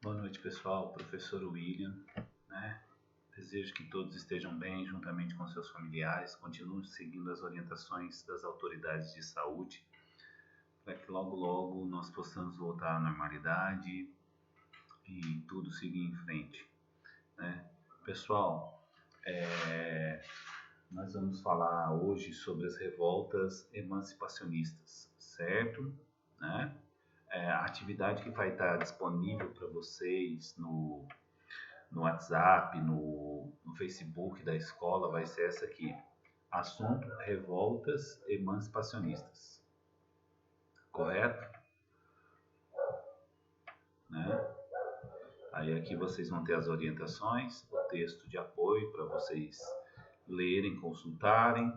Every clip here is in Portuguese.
Boa noite, pessoal. Professor William, né? Desejo que todos estejam bem, juntamente com seus familiares. Continuem seguindo as orientações das autoridades de saúde, para que logo, logo nós possamos voltar à normalidade e tudo seguir em frente, né? Pessoal, nós vamos falar hoje sobre as revoltas emancipacionistas, certo? Né? A atividade que vai estar disponível para vocês no WhatsApp, no Facebook da escola vai ser essa aqui. Assunto: revoltas emancipacionistas. Correto? Né? Aí aqui vocês vão ter as orientações, o texto de apoio para vocês lerem, consultarem,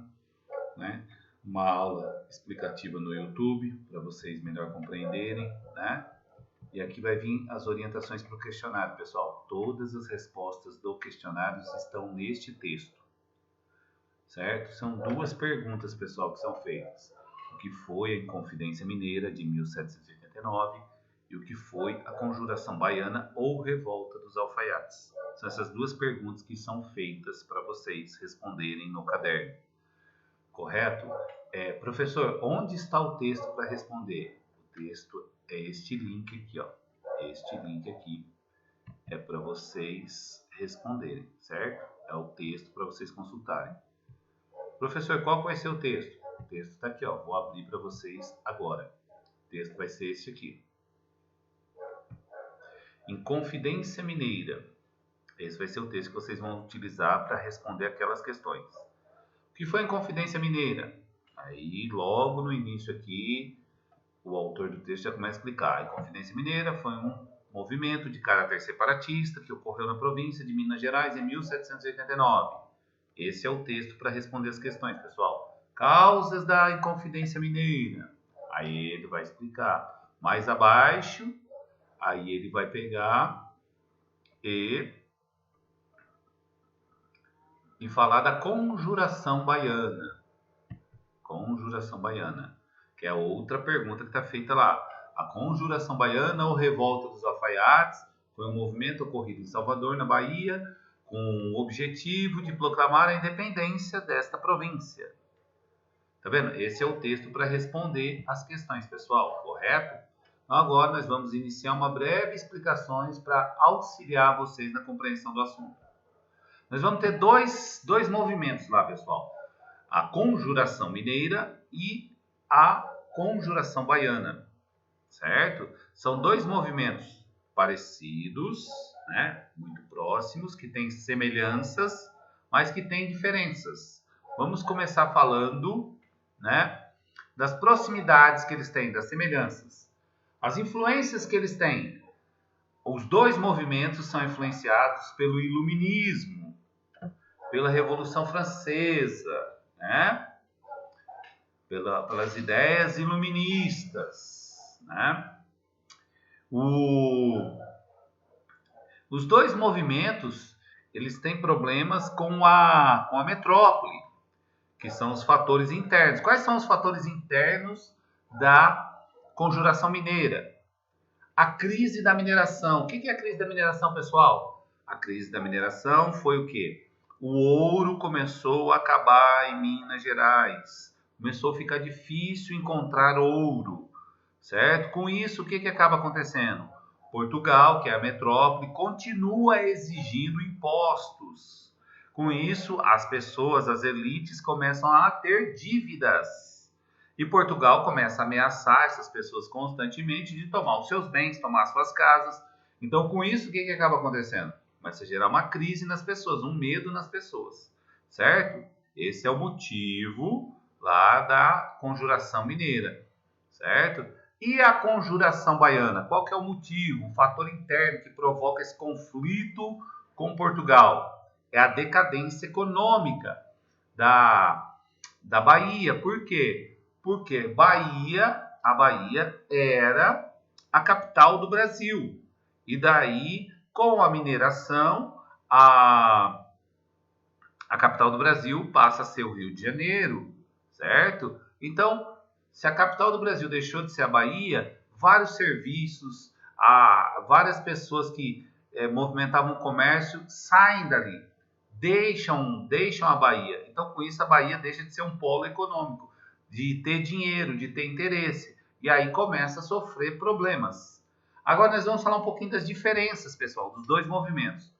né? Uma aula explicativa no YouTube para vocês melhor compreenderem, né? E aqui vai vir as orientações para o questionário, pessoal. Todas as respostas do questionário estão neste texto, certo? São duas perguntas, pessoal, que são feitas. O que foi a Inconfidência Mineira de 1789 e o que foi a Conjuração Baiana ou Revolta dos Alfaiates. São essas duas perguntas que são feitas para vocês responderem no caderno. Correto? Professor, onde está o texto para responder? O texto é este link aqui, ó. Este link aqui é para vocês responderem, certo? É o texto para vocês consultarem. Professor, qual vai ser o texto? O texto está aqui, ó. Vou abrir para vocês agora. O texto vai ser este aqui. Inconfidência Mineira. Esse vai ser o texto que vocês vão utilizar para responder aquelas questões. O que foi a Inconfidência Mineira? Aí, logo no início aqui, o autor do texto já começa a explicar. A Inconfidência Mineira foi um movimento de caráter separatista que ocorreu na província de Minas Gerais em 1789. Esse é o texto para responder as questões, pessoal. Causas da Inconfidência Mineira. Aí ele vai explicar. Mais abaixo, aí ele vai pegar e falar da Conjuração Baiana. Conjuração Baiana, que é outra pergunta que está feita lá. A Conjuração Baiana ou Revolta dos Alfaiates foi um movimento ocorrido em Salvador, na Bahia, com o objetivo de proclamar a independência desta província. Tá vendo? Esse é o texto para responder as questões, pessoal, correto? Então, agora nós vamos iniciar uma breve explicações para auxiliar vocês na compreensão do assunto. Nós vamos ter dois movimentos lá, pessoal. A Conjuração Mineira e a Conjuração Baiana, certo? São dois movimentos parecidos, né? Muito próximos, que têm semelhanças, mas que têm diferenças. Vamos começar falando, né, das proximidades que eles têm, das semelhanças. As influências que eles têm. Os dois movimentos são influenciados pelo Iluminismo, pela Revolução Francesa, né? Pelas ideias iluministas, né? Os dois movimentos, eles têm problemas com a metrópole, que são os fatores internos. Quais são os fatores internos da Conjuração Mineira? A crise da mineração. O que é a crise da mineração, pessoal? A crise da mineração foi o quê? O ouro começou a acabar em Minas Gerais. Começou a ficar difícil encontrar ouro, certo? Com isso, o que acaba acontecendo? Portugal, que é a metrópole, continua exigindo impostos. Com isso, as pessoas, as elites, começam a ter dívidas. E Portugal começa a ameaçar essas pessoas constantemente de tomar os seus bens, tomar suas casas. Então, com isso, o que acaba acontecendo? Começa a gerar uma crise nas pessoas, um medo nas pessoas, certo? Esse é o motivo lá da Conjuração Mineira, certo? E a Conjuração Baiana? Qual que é o motivo, o fator interno que provoca esse conflito com Portugal? É a decadência econômica da Bahia. Por quê? Porque a Bahia era a capital do Brasil. E daí, com a mineração, a capital do Brasil passa a ser o Rio de Janeiro, certo? Então, se a capital do Brasil deixou de ser a Bahia, vários serviços, várias pessoas que movimentavam o comércio saem dali, deixam a Bahia. Então, com isso, a Bahia deixa de ser um polo econômico, de ter dinheiro, de ter interesse. E aí começa a sofrer problemas. Agora nós vamos falar um pouquinho das diferenças, pessoal, dos dois movimentos.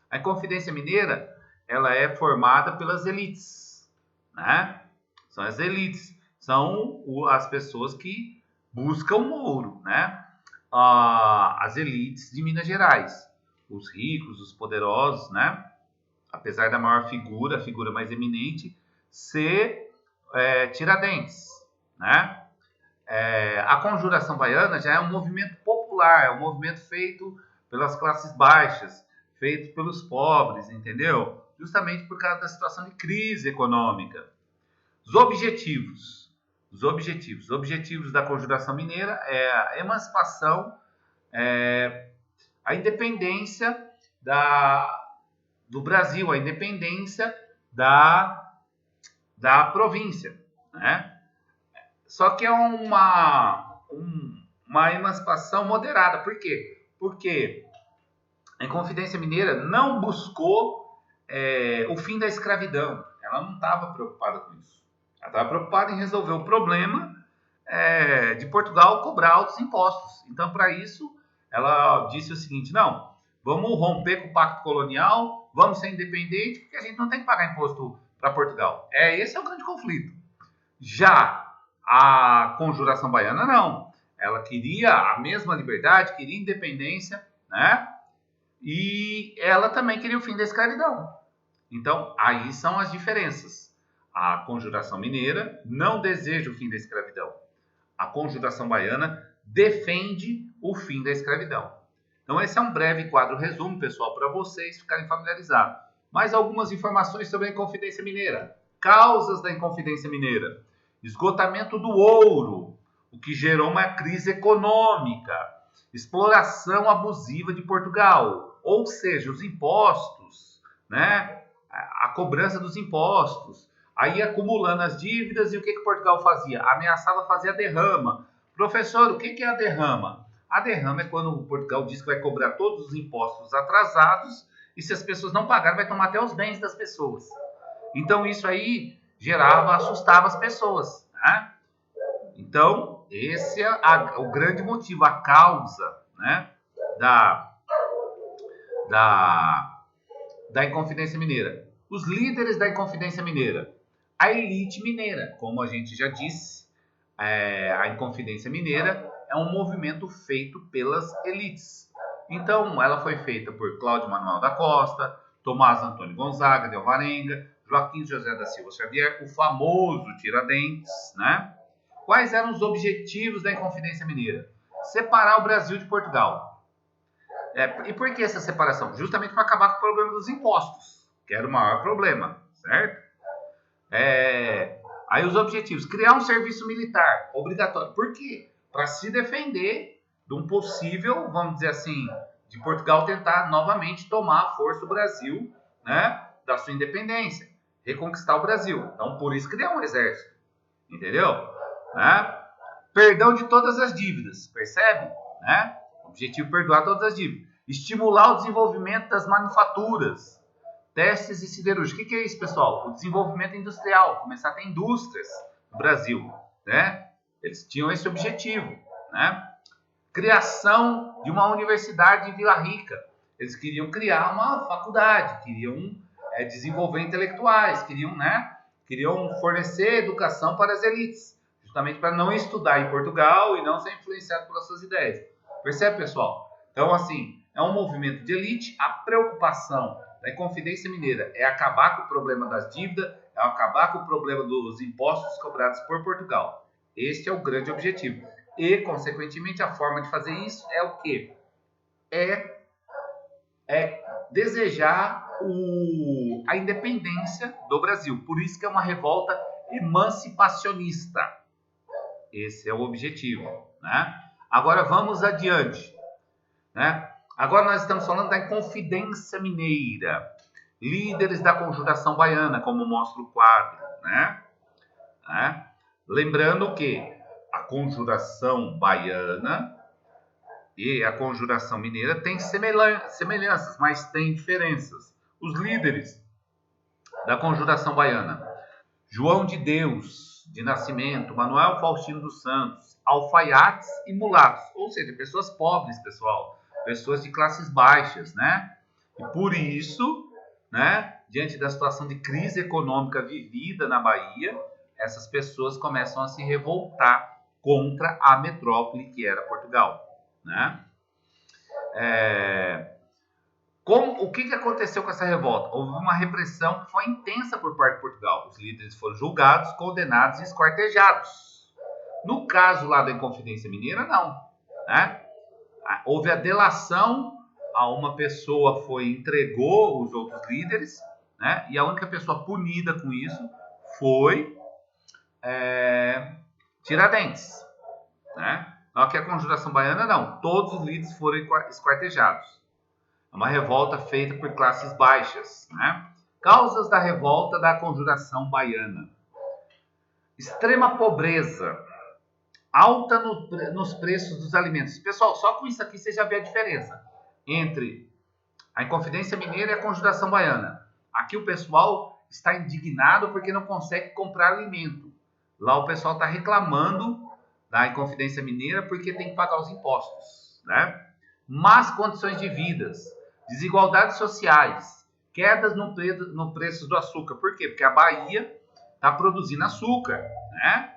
A Inconfidência Mineira, ela é formada pelas elites, né? São as elites, são as pessoas que buscam o ouro, né? As elites de Minas Gerais, os ricos, os poderosos, né? Apesar da maior figura, a figura mais eminente, ser Tiradentes, né? A Conjuração Baiana já é um movimento popular, é um movimento feito pelas classes baixas, feito pelos pobres, entendeu? Justamente por causa da situação de crise econômica. Os objetivos da Conjuração Mineira é a emancipação, a independência do Brasil, a independência da província, né? Só que é uma emancipação moderada. Por quê? Porque a Inconfidência Mineira não buscou o fim da escravidão. Ela não estava preocupada com isso. Ela estava preocupada em resolver o problema de Portugal cobrar altos impostos. Então, para isso, ela disse o seguinte: não, vamos romper com o pacto colonial, vamos ser independentes, porque a gente não tem que pagar imposto para Portugal. Esse é o grande conflito. Já a Conjuração Baiana, não. Ela queria a mesma liberdade, queria independência, né? E ela também queria o fim da escravidão. Então, aí são as diferenças. A Conjuração Mineira não deseja o fim da escravidão. A Conjuração Baiana defende o fim da escravidão. Então, esse é um breve quadro resumo, pessoal, para vocês ficarem familiarizados. Mais algumas informações sobre a Inconfidência Mineira. Causas da Inconfidência Mineira. Esgotamento do ouro, o que gerou uma crise econômica. Exploração abusiva de Portugal, ou seja, os impostos, né? A cobrança dos impostos. Aí acumulando as dívidas, e o que Portugal fazia? Ameaçava fazer a derrama. Professor, o que é a derrama? A derrama é quando Portugal diz que vai cobrar todos os impostos atrasados, e se as pessoas não pagarem, vai tomar até os bens das pessoas. Então isso aí assustava as pessoas, né? Então, esse é o grande motivo, a causa, né, da Inconfidência Mineira. Os líderes da Inconfidência Mineira. A elite mineira, como a gente já disse, a Inconfidência Mineira é um movimento feito pelas elites. Então, ela foi feita por Cláudio Manuel da Costa, Tomás Antônio Gonzaga de Alvarenga, Joaquim José da Silva Xavier, o famoso Tiradentes, né? Quais eram os objetivos da Inconfidência Mineira? Separar o Brasil de Portugal. E por que essa separação? Justamente para acabar com o problema dos impostos, que era o maior problema, certo? Aí os objetivos: criar um serviço militar obrigatório. Por quê? Para se defender de um possível, vamos dizer assim, de Portugal tentar novamente tomar a força do Brasil, né, da sua independência, reconquistar o Brasil. Então, por isso criar um exército, entendeu? Né? Perdão de todas as dívidas, percebe? Né? Objetivo: perdoar todas as dívidas. Estimular o desenvolvimento das manufaturas, testes e siderúrgica. O que é isso, pessoal? O desenvolvimento industrial, começar a ter indústrias no Brasil, né? Eles tinham esse objetivo, né? Criação de uma universidade em Vila Rica. Eles queriam criar uma faculdade, queriam desenvolver intelectuais, queriam fornecer educação para as elites, justamente para não estudar em Portugal e não ser influenciado pelas suas ideias. Percebe, pessoal? Então, assim, é um movimento de elite. A preocupação da Inconfidência Mineira é acabar com o problema das dívidas, é acabar com o problema dos impostos cobrados por Portugal. Este é o grande objetivo. E, consequentemente, a forma de fazer isso é o quê? É desejar a independência do Brasil. Por isso que é uma revolta emancipacionista. Esse é o objetivo, né? Agora vamos adiante, né? Agora nós estamos falando da Inconfidência Mineira. Líderes da Conjuração Baiana, como mostra o quadro, né? Lembrando que a Conjuração Baiana e a Conjuração Mineira têm semelhanças, mas tem diferenças. Os líderes da Conjuração Baiana: João de Deus, de Nascimento, Manuel Faustino dos Santos, alfaiates e mulatos, ou seja, pessoas pobres, pessoal, pessoas de classes baixas, né? E por isso, né, diante da situação de crise econômica vivida na Bahia, essas pessoas começam a se revoltar contra a metrópole que era Portugal, né? O que aconteceu com essa revolta? Houve uma repressão que foi intensa por parte de Portugal. Os líderes foram julgados, condenados e esquartejados. No caso lá da Inconfidência Mineira, não, né? Houve a delação, a uma pessoa entregou os outros líderes, né? E a única pessoa punida com isso foi Tiradentes, né? Aqui a Conjuração Baiana, não. Todos os líderes foram esquartejados. É uma revolta feita por classes baixas, né? Causas da revolta da Conjuração Baiana: extrema pobreza, alta nos preços dos alimentos. Pessoal, só com isso aqui você já vê a diferença entre a Inconfidência Mineira e a Conjuração Baiana. Aqui o pessoal está indignado porque não consegue comprar alimento. Lá o pessoal está reclamando da Inconfidência Mineira porque tem que pagar os impostos, né? Más condições de vida, desigualdades sociais, quedas no preço do açúcar. Por quê? Porque a Bahia está produzindo açúcar, né?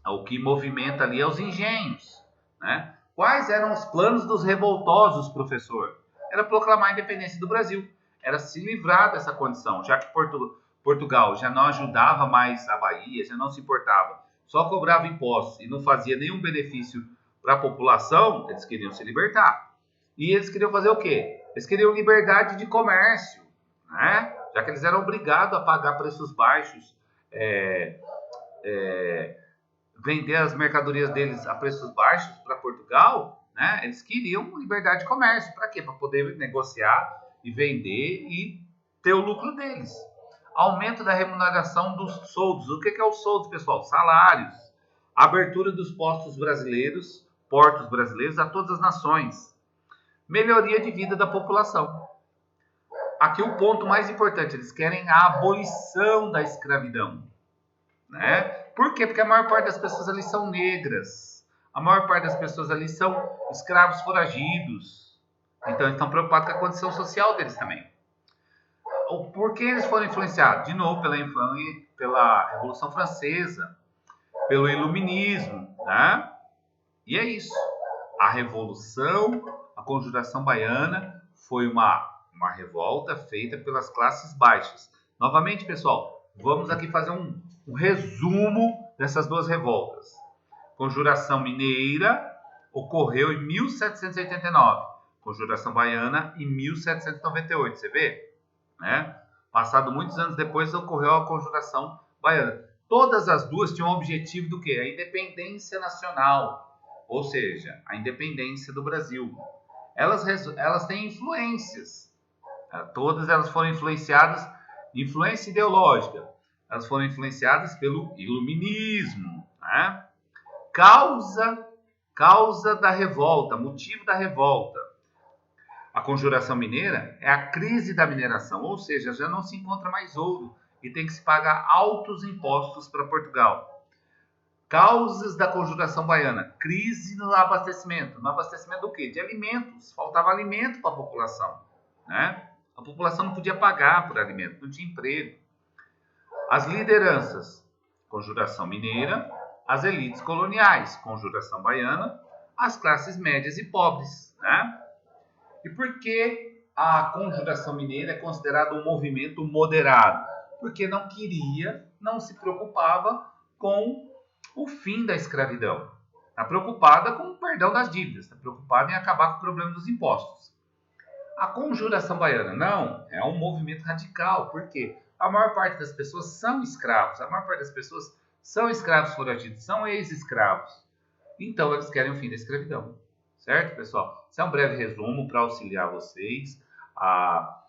O que movimenta ali é os engenhos, né? Quais eram os planos dos revoltosos, professor? Era proclamar a independência do Brasil, era se livrar dessa condição, já que Portugal já não ajudava mais a Bahia, já não se importava, só cobrava impostos e não fazia nenhum benefício para a população. Eles queriam se libertar. E eles queriam fazer o quê? Eles queriam liberdade de comércio, né? Já que eles eram obrigados a pagar preços baixos, vender as mercadorias deles a preços baixos para Portugal, né? Eles queriam liberdade de comércio. Para quê? Para poder negociar e vender e ter o lucro deles. Aumento da remuneração dos soldos. O que é o soldo, pessoal? Salários. Abertura dos portos brasileiros a todas as nações. Melhoria de vida da população. Aqui o ponto mais importante: eles querem a abolição da escravidão, né? Por quê? Porque a maior parte das pessoas ali são negras. A maior parte das pessoas ali são escravos foragidos. Então eles estão preocupados com a condição social deles também. Por que eles foram influenciados? De novo, pela Revolução Francesa, pelo Iluminismo, né? E é isso. A Revolução, a Conjuração Baiana foi uma revolta feita pelas classes baixas. Novamente, pessoal, vamos aqui fazer um resumo dessas duas revoltas. Conjuração Mineira ocorreu em 1789. Conjuração Baiana em 1798. Você vê? Né? Passado muitos anos depois ocorreu a Conjuração Baiana. Todas as duas tinham o objetivo do quê? A independência nacional, ou seja, a independência do Brasil. Elas têm influências. Todas elas foram influenciadas, influência ideológica. Elas foram influenciadas pelo Iluminismo, né? Causa da revolta, motivo da revolta. A Conjuração Mineira é a crise da mineração, ou seja, já não se encontra mais ouro e tem que se pagar altos impostos para Portugal. Causas da Conjuração Baiana: crise no abastecimento. No abastecimento do quê? De alimentos. Faltava alimento para a população, né? A população não podia pagar por alimento, não tinha emprego. As lideranças: Conjuração Mineira. As elites coloniais: Conjuração Baiana. As classes médias e pobres, né? E por que a Conjuração Mineira é considerada um movimento moderado? Porque não se preocupava com o fim da escravidão. Está preocupada com o perdão das dívidas, está preocupada em acabar com o problema dos impostos. A Conjuração Baiana, não, é um movimento radical. Por quê? A maior parte das pessoas são escravos, a maior parte das pessoas são escravos foragidos, são ex-escravos. Então, eles querem o fim da escravidão. Certo, pessoal? Esse é um breve resumo para auxiliar vocês a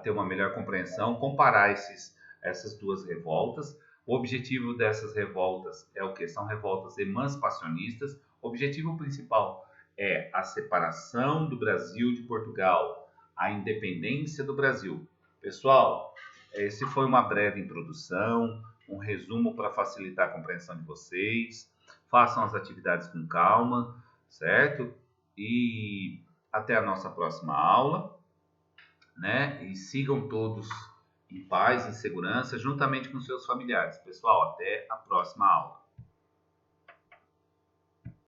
ter uma melhor compreensão, comparar essas duas revoltas. O objetivo dessas revoltas é o quê? São revoltas emancipacionistas. O objetivo principal é a separação do Brasil de Portugal, a independência do Brasil. Pessoal, esse foi uma breve introdução, um resumo para facilitar a compreensão de vocês. Façam as atividades com calma, certo? E até a nossa próxima aula, né? E sigam todos em paz, em segurança, juntamente com seus familiares. Pessoal, até a próxima aula.